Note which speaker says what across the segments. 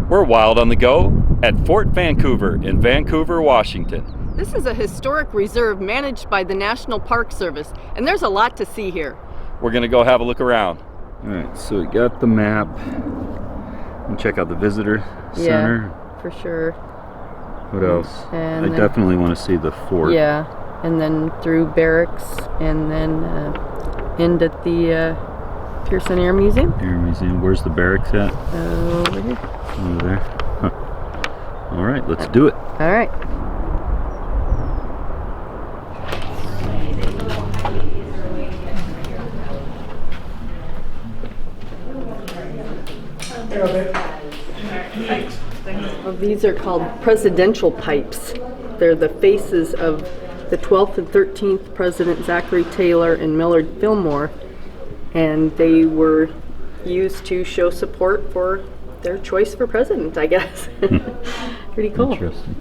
Speaker 1: We're wild on the go at Fort Vancouver in Vancouver, Washington.
Speaker 2: This is a historic reserve managed by the National Park Service, and there's a lot to see here.
Speaker 1: We're gonna go have a look around. All right, so we got the map. And check out the visitor center.
Speaker 2: Yeah, for sure.
Speaker 1: What else?
Speaker 2: And
Speaker 1: I definitely want to see the fort.
Speaker 2: Yeah, and then through barracks, and then end at the Pearson Air Museum.
Speaker 1: Air Museum. Where's the barracks at?
Speaker 2: Over here.
Speaker 1: Over there. Huh. All right, let's do it.
Speaker 2: All right. Well, these are called presidential pipes. They're the faces of the 12th and 13th President Zachary Taylor and Millard Fillmore, and they were used to show support for their choice for president, I guess. Pretty cool.
Speaker 1: Interesting.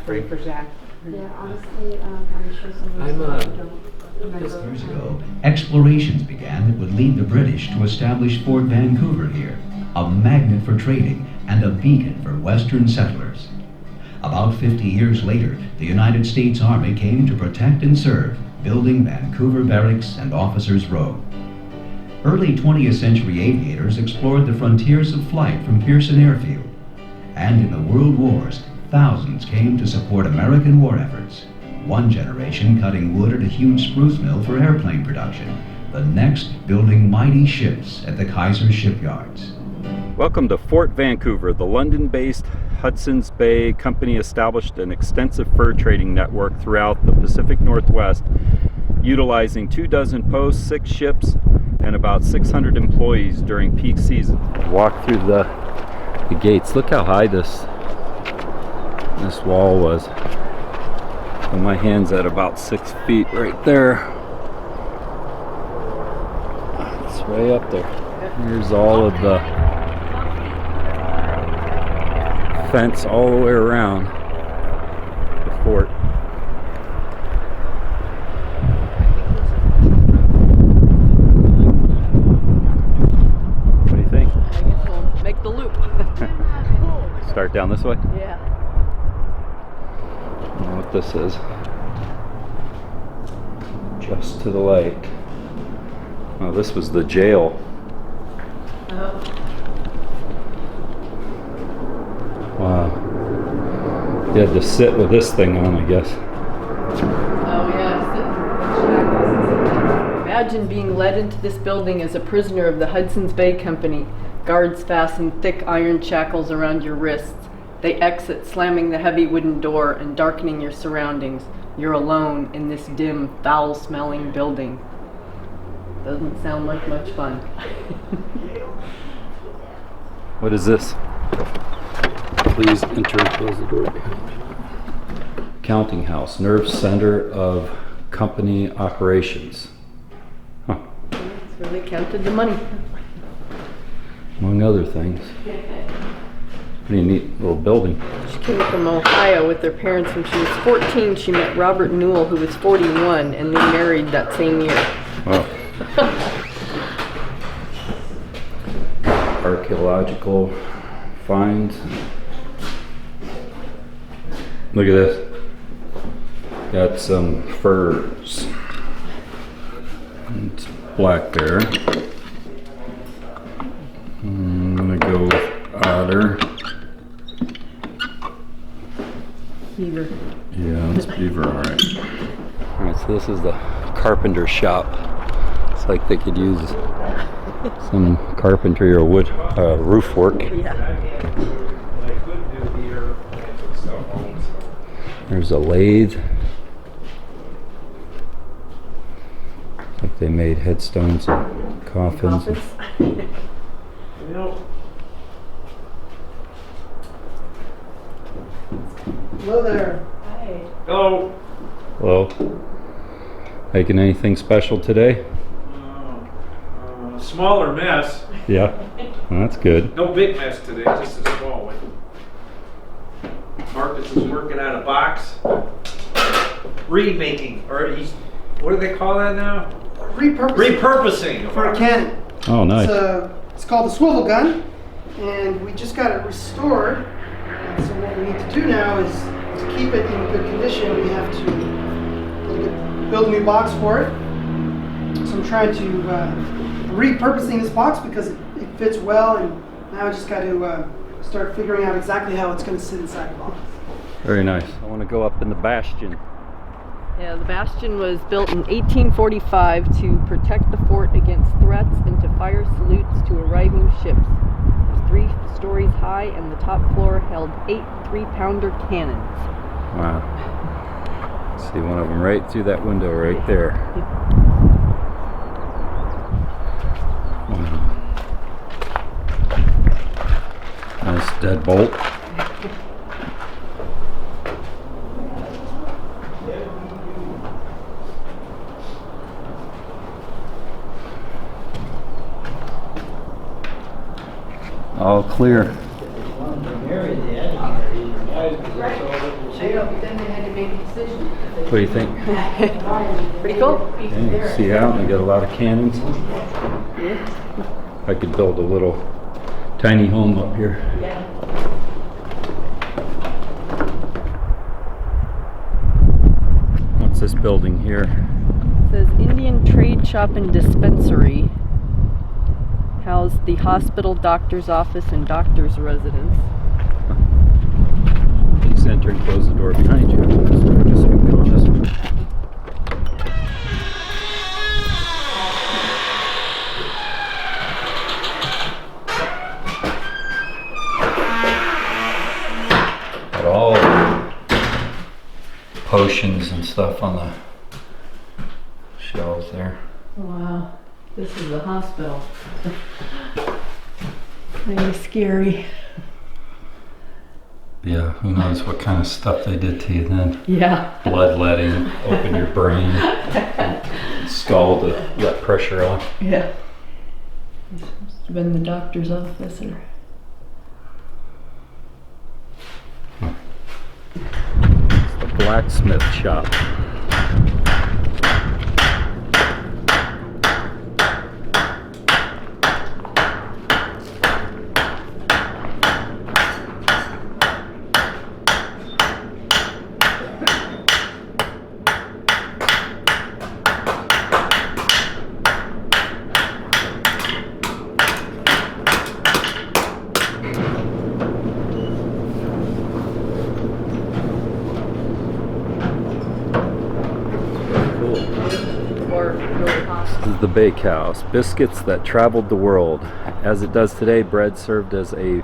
Speaker 3: For Zach.
Speaker 4: Yeah, honestly, I'm sure some
Speaker 5: Years ago, explorations began that would lead the British to establish Fort Vancouver here, a magnet for trading and a beacon for Western settlers. About 50 years later, the United States Army came to protect and serve, building Vancouver Barracks and Officers' Row. Early 20th century aviators explored the frontiers of flight from Pearson Airfield. And in the World Wars, thousands came to support American war efforts. One generation cutting wood at a huge spruce mill for airplane production, the next building mighty ships at the Kaiser Shipyards.
Speaker 1: Welcome to Fort Vancouver. The London-based Hudson's Bay Company established an extensive fur trading network throughout the Pacific Northwest, utilizing 24 posts, 6 ships, and about 600 employees during peak season. Walk through the gates. Look how high this wall was. And my hand's at about 6 feet right there. It's way up there. Here's all of the fence all the way around the fort. What do you think?
Speaker 2: I guess we'll make the loop.
Speaker 1: Start down this way?
Speaker 2: Yeah.
Speaker 1: I don't know what this is. Just to the lake. Oh, this was the jail.
Speaker 2: Oh.
Speaker 1: Wow. You had to sit with this thing on, I guess.
Speaker 2: Oh, yeah. Imagine being led into this building as a prisoner of the Hudson's Bay Company. Guards fasten thick iron shackles around your wrists. They exit, slamming the heavy wooden door and darkening your surroundings. You're alone in this dim, foul-smelling building. Doesn't sound like much fun.
Speaker 1: What is this? Please enter and close the door behind you. Counting house, nerve center of company operations. Huh.
Speaker 2: It's really counted the money.
Speaker 1: Among other things. Pretty neat little building.
Speaker 2: She came from Ohio with her parents when she was 14. She met Robert Newell, who was 41, and they married that same year.
Speaker 1: Wow. Archaeological finds. Look at this. Got some furs. It's black bear. I'm gonna go with otter.
Speaker 2: Beaver.
Speaker 1: Yeah, it's beaver, alright. Alright, so this is the carpenter shop. It's like they could use some carpentry or wood roof work.
Speaker 2: Yeah.
Speaker 1: There's a lathe. Like they made headstones and coffins.
Speaker 3: Hello there.
Speaker 2: Hi.
Speaker 3: Hello.
Speaker 1: Hello. Making anything special today?
Speaker 3: Smaller mess.
Speaker 1: Yeah. Well, that's good.
Speaker 3: No big mess today, just a small one. Marcus is working on a box. Remaking, or he's, what do they call that now?
Speaker 6: Repurposing
Speaker 3: Repurposing.
Speaker 6: for a cannon.
Speaker 1: Oh, nice.
Speaker 6: It's called a swivel gun. and we just got it restored. And so what we need to do now is to keep it in good condition. We have to build a new box for it. So I'm trying to repurposing this box because it fits well, and now I just got to start figuring out exactly how it's going to sit inside the box.
Speaker 1: Very nice. I want to go up in the Bastian.
Speaker 2: Yeah, the Bastion was built in 1845 to protect the fort against threats and to fire salutes to arriving ships. It was 3 stories high, and the top floor held 8 3-pounder cannons.
Speaker 1: Wow. See one of them right through that window right there. Wow. Nice deadbolt. All clear.
Speaker 2: Then they had to make a decision.
Speaker 1: What do you think?
Speaker 2: Pretty cool.
Speaker 1: Yeah, see out, we got a lot of cannons.
Speaker 2: Yeah.
Speaker 1: I could build a little tiny home up here.
Speaker 2: Yeah.
Speaker 1: What's this building here?
Speaker 2: It says Indian Trade Shop and Dispensary. Housed the hospital, doctor's office, and doctor's residence.
Speaker 1: Please enter and close the door behind you. So we're just going to go on this one. Got all potions and stuff on the shelves there.
Speaker 2: Wow, this is a hospital. Maybe scary.
Speaker 1: Yeah, who knows what kind of stuff they did to you then.
Speaker 2: Yeah.
Speaker 1: Bloodletting, open your brain, skull to let pressure off.
Speaker 2: Yeah. This must have been the doctor's office or.
Speaker 1: It's the blacksmith shop. This is the bakehouse. Biscuits that traveled the world. As it does today, bread served as a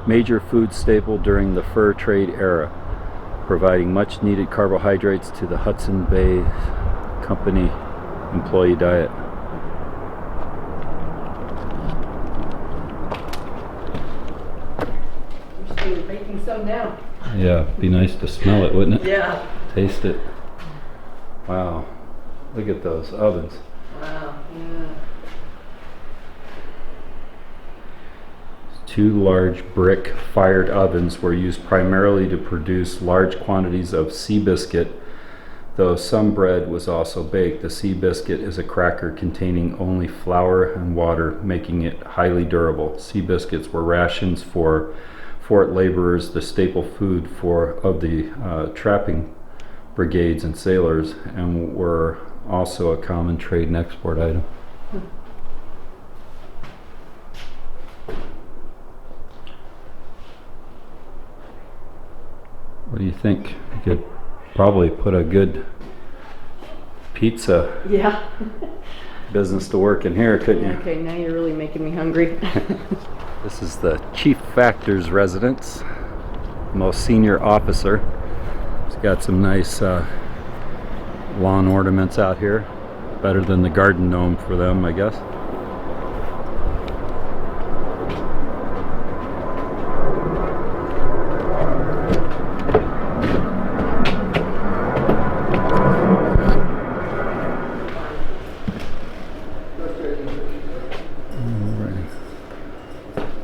Speaker 1: major food staple during the fur trade era, providing much needed carbohydrates to the Hudson Bay Company employee diet.
Speaker 2: We're making some now.
Speaker 1: Yeah, be nice to smell it, wouldn't it?
Speaker 2: Yeah.
Speaker 1: Taste it. Wow. Look at those ovens.
Speaker 2: Wow. Yeah.
Speaker 1: 2 large brick fired ovens were used primarily to produce large quantities of sea biscuit, though some bread was also baked. The sea biscuit is a cracker containing only flour and water, making it highly durable. Sea biscuits were rations for fort laborers, the staple food of the trapping brigades and sailors, and were also a common trade and export item. What do you think? You could probably put a good pizza
Speaker 2: Yeah.
Speaker 1: business to work in here, couldn't you?
Speaker 2: Okay, now you're really making me hungry.
Speaker 1: This is the chief factor's residence, most senior officer. He's got some nice lawn ornaments out here. Better than the garden gnome for them, I guess.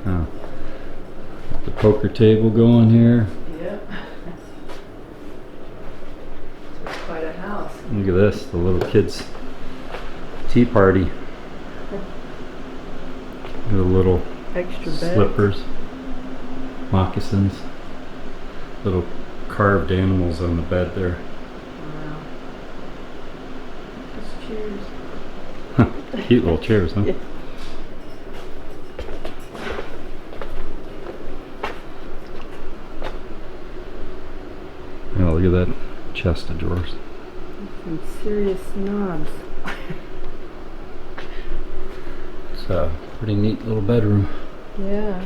Speaker 1: Now, the poker table going here.
Speaker 2: Yep. It's quite a house.
Speaker 1: Look at this, the little kids' tea party. Got a little
Speaker 2: Extra bed.
Speaker 1: Slippers, moccasins, little carved animals on the bed there.
Speaker 2: Wow. Just chairs.
Speaker 1: Cute little chairs, huh?
Speaker 2: Yeah.
Speaker 1: Oh, look at that chest of drawers.
Speaker 2: Some serious knobs.
Speaker 1: It's a pretty neat little bedroom.
Speaker 2: Yeah.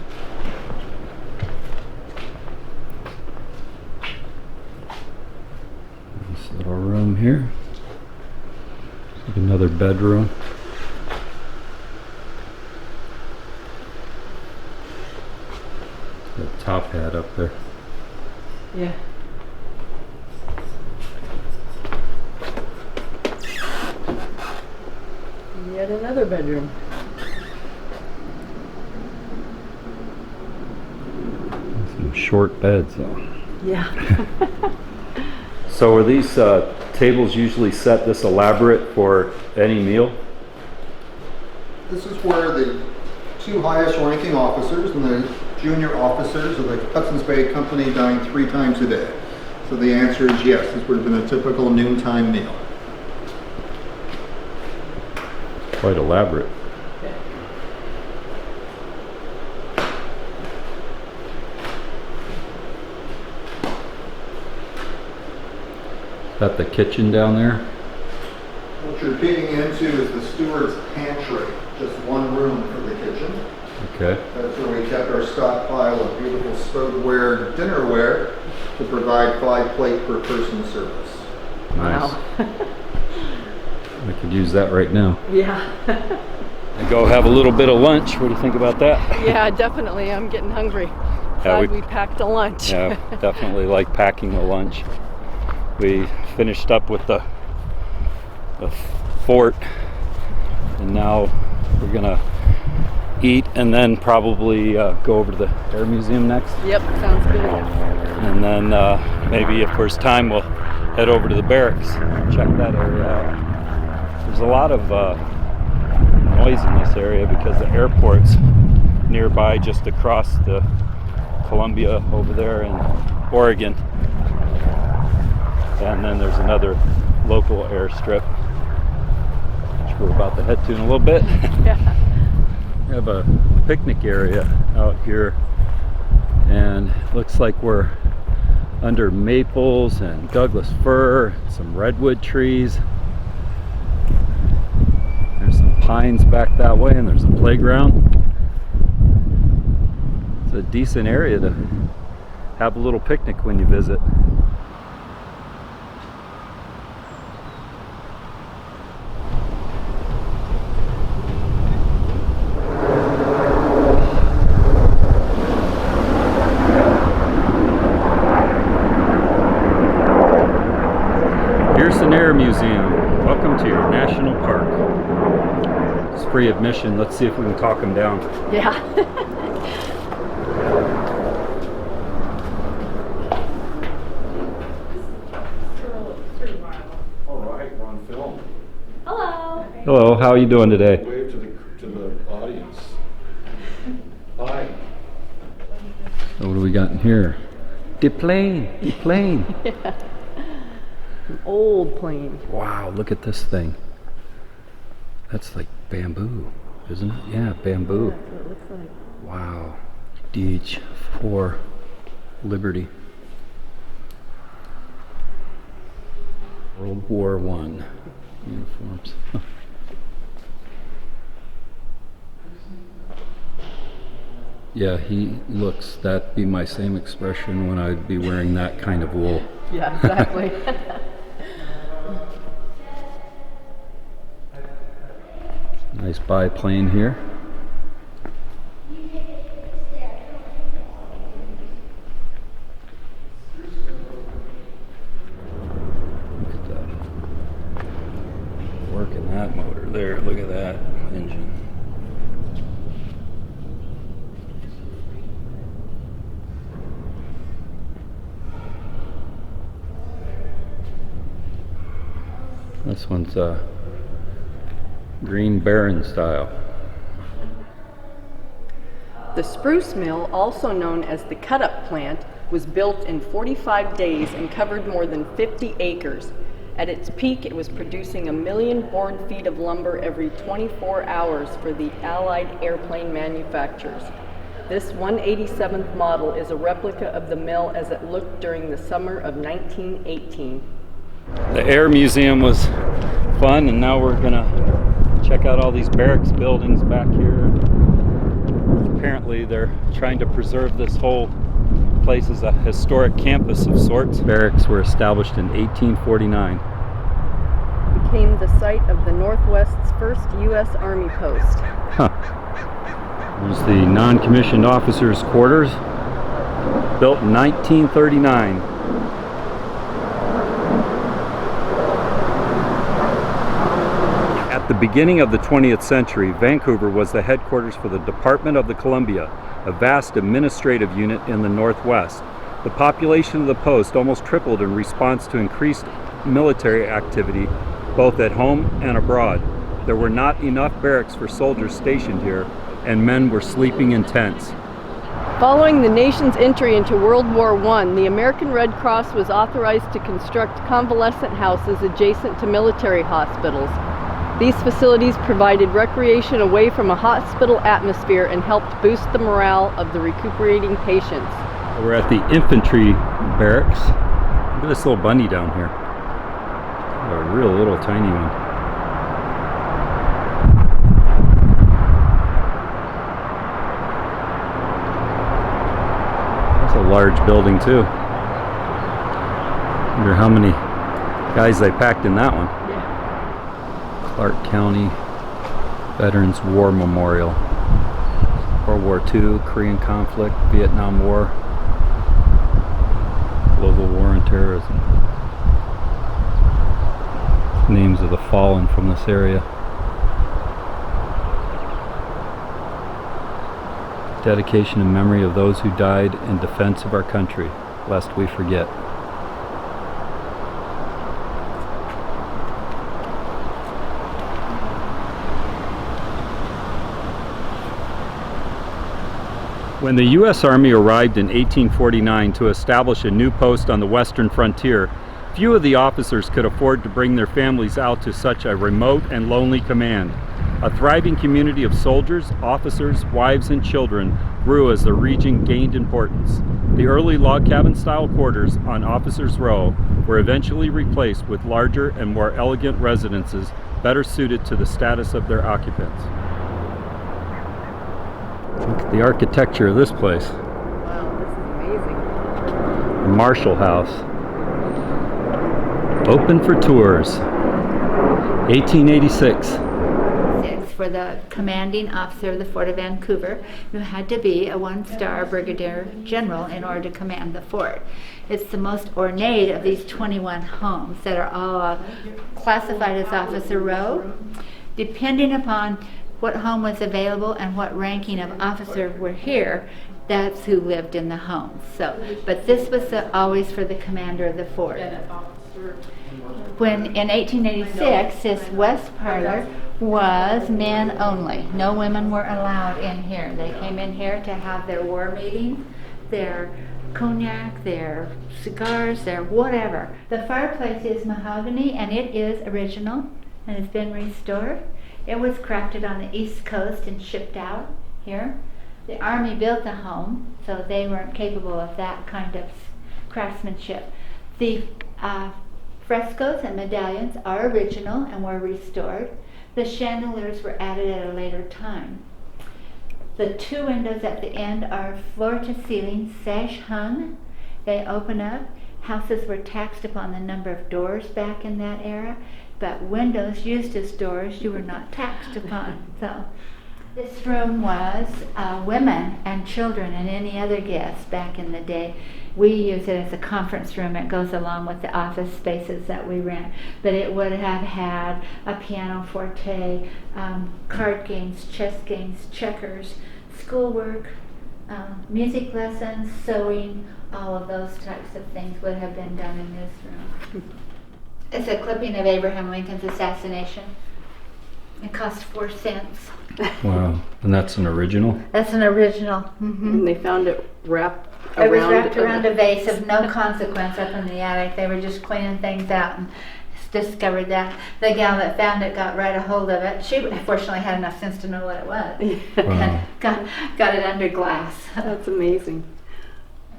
Speaker 1: This little room here. It's like another bedroom. The top hat up there.
Speaker 2: Yeah. Yet another bedroom.
Speaker 1: Some short beds though.
Speaker 2: Yeah.
Speaker 1: So are these tables usually set this elaborate for any meal?
Speaker 7: This is where the two highest ranking officers and the junior officers of the Hudson's Bay Company dine 3 times a day. So the answer is yes, this would have been a typical noontime meal.
Speaker 1: Quite elaborate. Is that the kitchen down there?
Speaker 7: What you're peeking into is the steward's pantry, just one room for the kitchen.
Speaker 1: Okay.
Speaker 7: That's where we kept our stockpile of beautiful stowaware and dinnerware to provide 5 plate per person service.
Speaker 1: Nice.
Speaker 2: Wow.
Speaker 1: We could use that right now.
Speaker 2: Yeah.
Speaker 1: And go have a little bit of lunch. What do you think about that?
Speaker 2: Yeah, definitely. I'm getting hungry. Glad we packed a lunch.
Speaker 1: Yeah, definitely like packing a lunch. We finished up with the fort, and now we're gonna eat and then probably go over to the Air Museum next.
Speaker 2: Yep, sounds good.
Speaker 1: And then maybe if there's time we'll head over to the barracks, check that area out. There's a lot of noise in this area because the airport's nearby, just across the Columbia over there in Oregon. And then there's another local airstrip, which we're about to head to in a little bit.
Speaker 2: Yeah.
Speaker 1: We have a picnic area out here, and it looks like we're under maples and Douglas fir, some redwood trees. There's some pines back that way, and there's a playground. It's a decent area to have a little picnic when you visit. Pearson Air Museum. Welcome to your national park. It's free admission. Let's see if we can talk them down.
Speaker 2: Yeah.
Speaker 8: All right, we're on film.
Speaker 4: Hello.
Speaker 1: Hello, how are you doing today?
Speaker 8: Wave to the audience. Hi.
Speaker 1: So what do we got in here? The plane.
Speaker 2: Yeah. An old plane.
Speaker 1: Wow, look at this thing. That's like bamboo, isn't it? Yeah, bamboo.
Speaker 2: That's what it looks like.
Speaker 1: Wow. DH-4 Liberty. World War I uniforms. Yeah, he looks, that'd be my same expression when I'd be wearing that kind of wool.
Speaker 2: Yeah, exactly.
Speaker 1: Nice biplane here. Look at that. Working that motor there. Look at that engine. This one's Green Baron style.
Speaker 2: The spruce mill, also known as the cut-up plant, was built in 45 days and covered more than 50 acres. At its peak, it was producing 1 million board feet of lumber every 24 hours for the Allied airplane manufacturers. This 187th model is a replica of the mill as it looked during the summer of 1918.
Speaker 1: The Air Museum was fun, and now we're gonna check out all these barracks buildings back here. Apparently they're trying to preserve this whole place as a historic campus of sorts. Barracks were established in 1849.
Speaker 2: Became the site of the Northwest's first U.S. Army post.
Speaker 1: There's the non-commissioned officers' quarters, built in 1939. At the beginning of the 20th century, Vancouver was the headquarters for the Department of the Columbia, a vast administrative unit in the Northwest. The population of the post almost tripled in response to increased military activity, both at home and abroad. There were not enough barracks for soldiers stationed here, and men were sleeping in tents.
Speaker 2: Following the nation's entry into World War I, the American Red Cross was authorized to construct convalescent houses adjacent to military hospitals. These facilities provided recreation away from a hospital atmosphere and helped boost the morale of the recuperating patients.
Speaker 1: We're at the Infantry Barracks. Look at this little bunny down here. A real little tiny one. That's a large building too. Wonder how many guys they packed in that one. Clark County Veterans War Memorial. World War II, Korean conflict, Vietnam War, global war and terrorism. Names of the fallen from this area. Dedication in memory of those who died in defense of our country, lest we forget. When the U.S. Army arrived in 1849 to establish a new post on the western frontier, few of the officers could afford to bring their families out to such a remote and lonely command. A thriving community of soldiers, officers, wives, and children grew as the region gained importance. The early log cabin style quarters on Officers Row were eventually replaced with larger and more elegant residences better suited to the status of their occupants. Look at the architecture of this place.
Speaker 2: Wow, this is amazing.
Speaker 1: The Marshall House. Open for tours. 1886.
Speaker 9: For the commanding officer of the Fort of Vancouver, who had to be a one-star brigadier general in order to command the fort. It's the most ornate of these 21 homes that are all classified as Officer Row. Depending upon what home was available and what ranking of officer were here, that's who lived in the homes. So, but this was always for the commander of the fort. When in 1886, this west parlor was men only. No women were allowed in here. They came in here to have their war meetings, their cognac, their cigars, their whatever. The fireplace is mahogany, and it is original and has been restored. It was crafted on the East Coast and shipped out here. The Army built the home, so they weren't capable of that kind of craftsmanship. The frescoes and medallions are original and were restored. The chandeliers were added at a later time. The two windows at the end are floor-to-ceiling, sash hung. They open up. Houses were taxed upon the number of doors back in that era, but windows used as doors you were not taxed upon. So this room was women and children and any other guests back in the day. We use it as a conference room. It goes along with the office spaces that we rent. But it would have had a pianoforte, card games, chess games, checkers, schoolwork, music lessons, sewing, all of those types of things would have been done in this room. It's a clipping of Abraham Lincoln's assassination. It cost 4 cents.
Speaker 1: Wow. And that's an original?
Speaker 9: That's an original.
Speaker 2: And they found it wrapped
Speaker 9: It was
Speaker 2: around
Speaker 9: wrapped around a vase of no consequence up in the attic. They were just cleaning things out and discovered that. The gal that found it got right a hold of it. She fortunately had enough sense to know what it was.
Speaker 1: Wow.
Speaker 9: Got it under glass.
Speaker 2: That's amazing.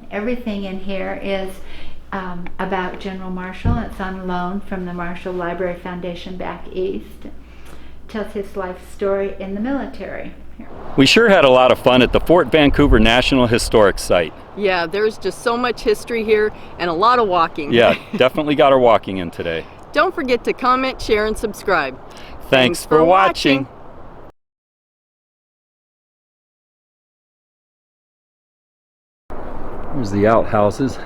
Speaker 9: Everything in here is about General Marshall. It's on loan from the Marshall Library Foundation back east. Tells his life story in the military. Here.
Speaker 1: We sure had a lot of fun at the Fort Vancouver National Historic Site.
Speaker 2: Yeah, there's just so much history here and a lot of walking.
Speaker 1: Yeah, definitely got our walking in today.
Speaker 2: Don't forget to comment, share, and subscribe.
Speaker 1: Thanks for watching. Here's the outhouses.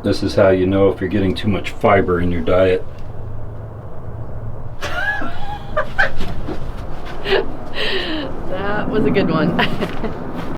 Speaker 1: This is how you know if you're getting too much fiber in your diet.
Speaker 2: That was a good one.